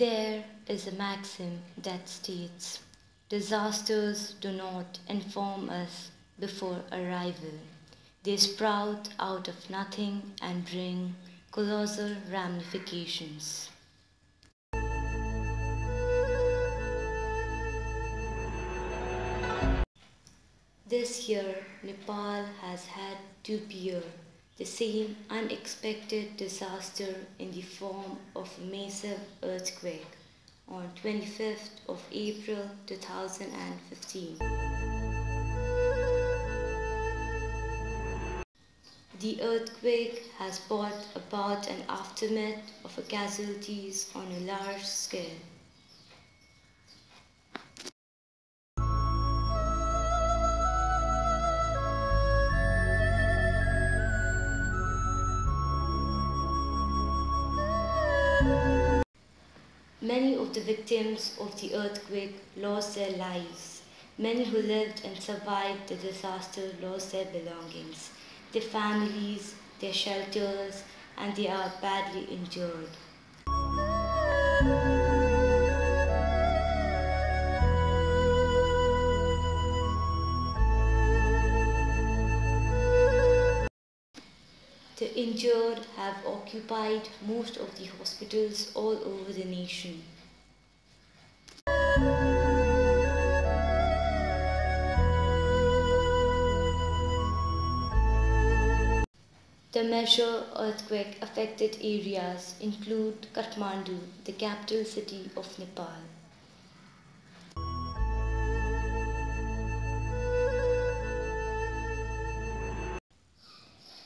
There is a maxim that states, disasters do not inform us before arrival. They sprout out of nothing and bring colossal ramifications. This year, Nepal has had to bear the same unexpected disaster in the form of a massive earthquake on 25th of April 2015. The earthquake has brought about an aftermath of casualties on a large scale. Many of the victims of the earthquake lost their lives. Many who lived and survived the disaster lost their belongings, their families, their shelters, and they are badly injured. The injured have occupied most of the hospitals all over the nation. The major earthquake affected areas include Kathmandu, the capital city of Nepal.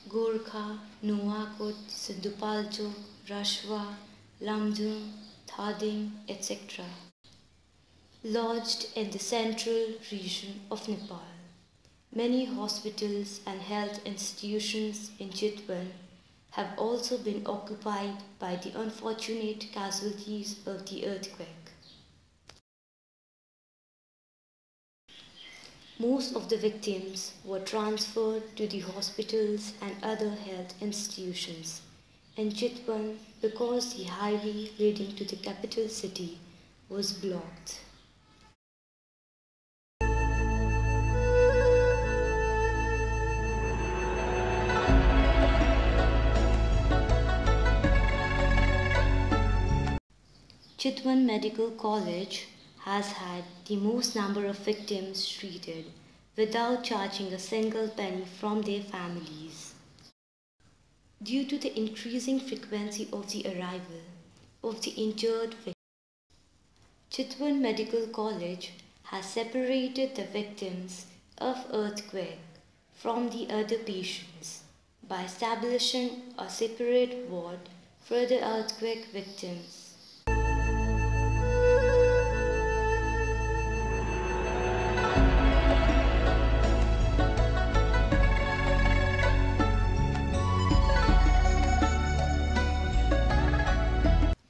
Gorkha, Nuwakot, Sindupalchok, Rashwa, Lamjung, Thading, etc. Lodged in the central region of Nepal. Many hospitals and health institutions in Chitwan have also been occupied by the unfortunate casualties of the earthquake. Most of the victims were transferred to the hospitals and other health institutions in Chitwan because the highway leading to the capital city was blocked. Chitwan Medical College has had the most number of victims treated without charging a single penny from their families. Due to the increasing frequency of the arrival of the injured victims, Chitwan Medical College has separated the victims of earthquake from the other patients by establishing a separate ward for the earthquake victims.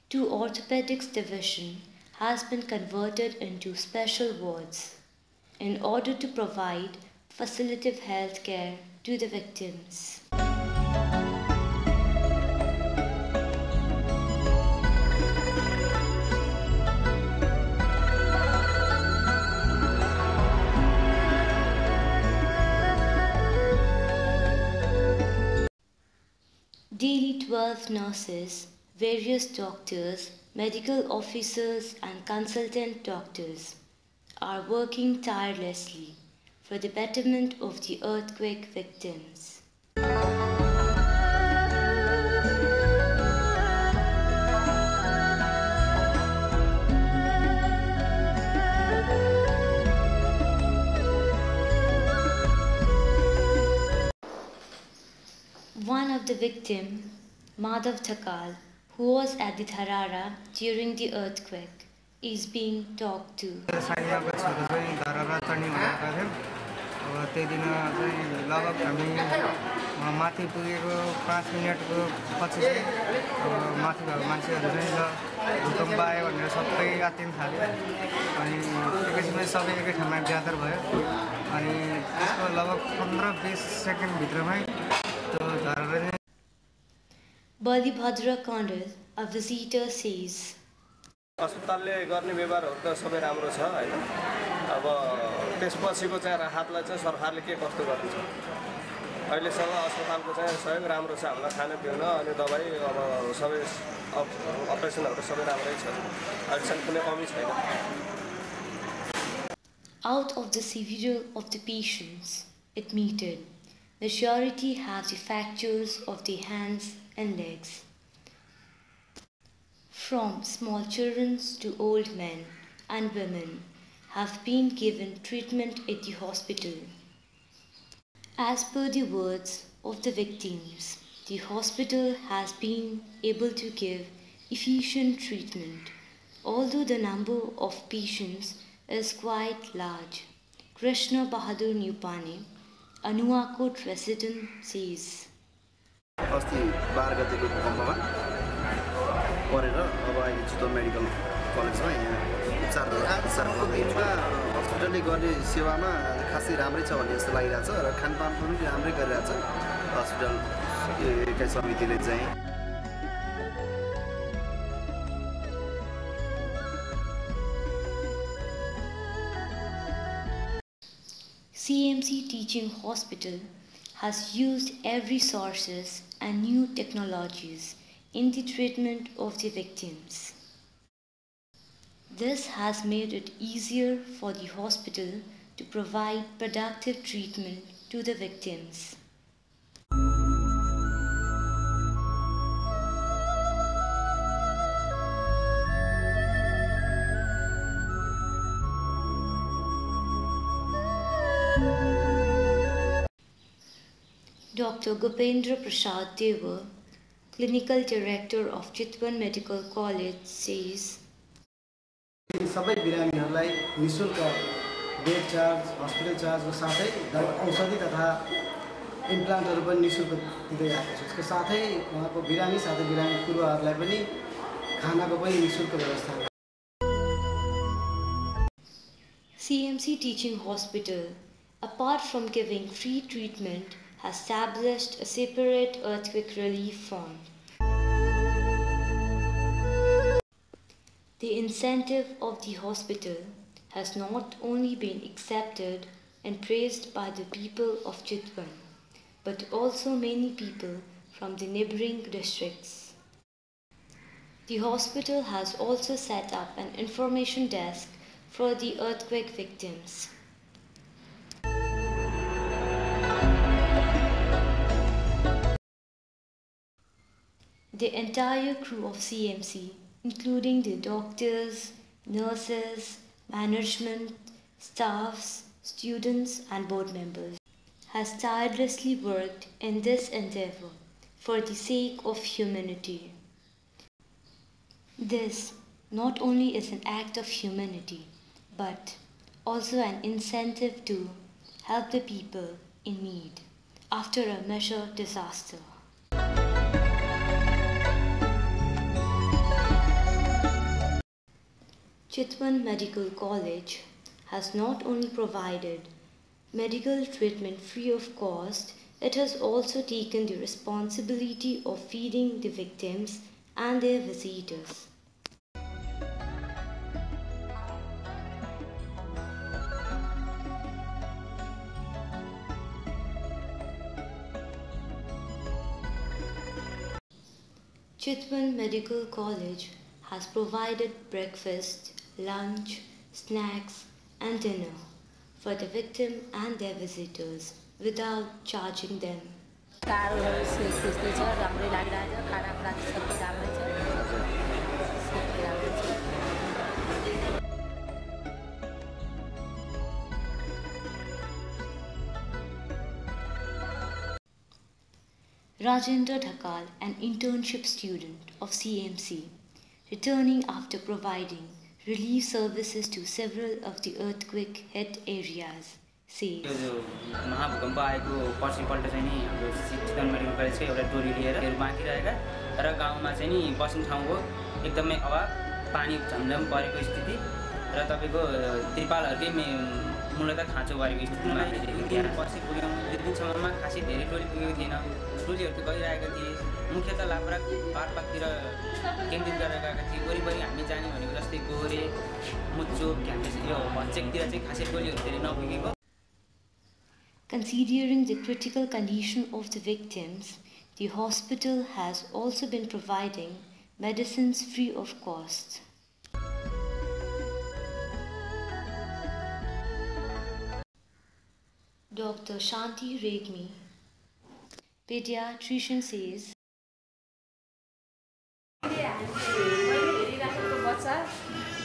Two orthopedics division has been converted into special wards in order to provide facilitative health care to the victims. Daily 12 nurses, various doctors, medical officers and consultant doctors are working tirelessly for the betterment of the earthquake victims. One of the victims, Madhav Thakal, who was at the Dharara during the earthquake, is being talked to. त्यही दिन चाहिँ लगभग हामी माथि पुगेको 5 मिनेटको पछि चाहिँ माथि भएको मान्छेहरू चाहिँ ल भूकम्प आयो भनेर सबै आत्तिन थाल्यो अनि एकैछिनमा सबै एकै ठाउँमा ग्यादर भयो अनि त्यसको लगभग 15-20 सेकेन्ड भित्रमै त्यो धराले Balibhadra Kandal, a visitor, says, अस्पतालले गर्ने व्यवहारहरु त सबै राम्रो छ हैन अब त्यसपछिको चाहिँ राहतलाई चाहिँ सरकारले के कस्तो गर्छ अहिलेसम्म अस्पतालको चाहिँ सहयोग राम्रो छ हामीलाई खाना पिउन अनि दबाई अब सबै अपरेसनहरु सबै राम्रै छ अहिलेसम्म कुनै कमी छैन Out of the several of the patients admitted, majority have the fractures of the hands and legs. From small children to old men and women have been given treatment at the hospital. As per the words of the victims, the hospital has been able to give efficient treatment, although the number of patients is quite large. Krishna Bahadur Nupane, Anuakot resident, says. अस्ति 12 गतेको भूकम्पमा परेर अब अहिले चितवन medical कलेजमा यहाँ उपचार गर्दैछौँ। हस्पिटलले गर्ने सेवामा खासै राम्रै छ भन्ने जस्तो लागिरहेछ र खानपान पनि राम्रै गरिरहेछ हस्पिटलकै समितिले चाहिँ CMC Teaching Hospital has used every resources and new technologies in the treatment of the victims. This has made it easier for the hospital to provide productive treatment to the victims. Dr. Gopendra Prasad Deva, Clinical Director of Chitwan Medical College, says. सबै बिरामीहरूलाई निशुल्क bed charge hospital चार्जको साथै औषधि तथा इम्प्लान्टहरू पनि निशुल्क दिँदै आएको छ। यसको साथै उहाँको बिरामी साथै बिरामी पूर्वहरूलाई पनि खानाको पनि निशुल्क व्यवस्था छ। CMC Teaching Hospital, apart from giving free treatment, has established a separate earthquake relief fund. The incentive of the hospital has not only been accepted and praised by the people of Chitwan, but also many people from the neighboring districts. The hospital has also set up an information desk for the earthquake victims. The entire crew of CMC, including the doctors, nurses, management, staffs, students and board members, has tirelessly worked in this endeavor for the sake of humanity. This not only is an act of humanity, but also an incentive to help the people in need after a major disaster. Chitwan Medical College has not only provided medical treatment free of cost, it has also taken the responsibility of feeding the victims and their visitors. Chitwan Medical College has provided breakfast, lunch, snacks and dinner for the victim and their visitors without charging them. Rajendra Dhakal, an internship student of CMC, returning after providing relief services to several of the earthquake-hit areas, says. महाभूकम्प आएको पछिपल्ट चाहिँ नि हाम्रो चितवन medical कलेजको एउटा टोली लिएर बाँकी रहेका र गाउँमा चाहिँ नि बस्ने ठाउँको एकदमै अभाव, पानी झमझम परेको स्थिति र तपाईको त्रिपालहरुकै मूलत खाँचो गरेको स्थितिमा त्यहाँ पछि पुग्यौँ। त्यो दिनसम्ममा खासै धेरै टोली पुगेको थिएन। टोलीहरू त गइरहेका थिए, मुख्यतः लाभ्राक पारपाकतिर केन्द्रित गरेर गएका थिए। वरिपरि हामी जाने भनेको जस्तै गोरे, मुच्चोक, क्याम्पस यो भञ्चेकतिर चाहिँ खासै टोलीहरू धेरै नपुगेको। Considering the critical condition of the victims, the hospital has also been providing medicines free of cost. Dr. Shanti Regmi, pediatrician, says,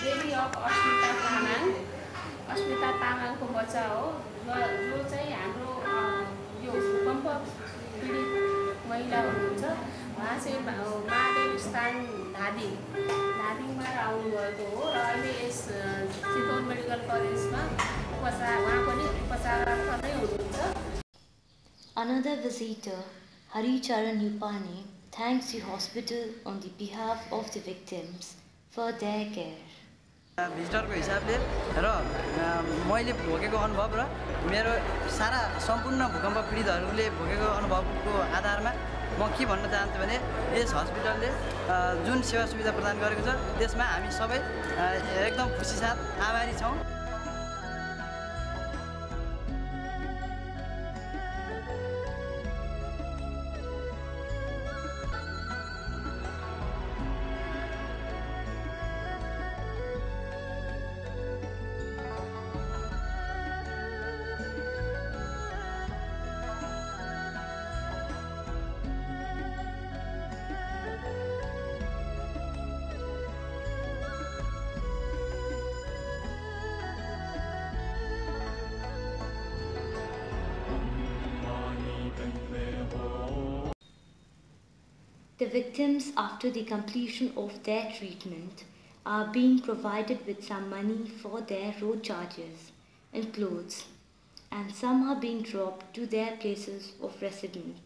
baby of Asmita तामाङको बच्चा हो जो चाहिँ हाम्रो यो भूकम्प पीडित महिला हुनुहुन्छ। उहाँ चाहिँ महादेव स्थान धादिङमा आउनुभएको हो र अहिले यस चितवन मेडिकल कलेजमा उहाँ पनि उपचारार्थ नै हुनुहुन्छ। Another visitor, Hari Charan Yupani, thanks the hospital on the behalf of the victims for their care. भिजिटरको हिसाबले र मैले भोगेको अनुभव र मेरो सारा सम्पूर्ण भूकम्प पीडितहरूले भोगेको अनुभवको आधारमा म के भन्न चाहन्छु भने यस हस्पिटलले जुन सेवा सुविधा प्रदान गरेको छ त्यसमा हामी सबै एकदम खुसी साथ आभारी छौँ। The victims, after the completion of their treatment, are being provided with some money for their road charges and clothes, and some are being dropped to their places of residence.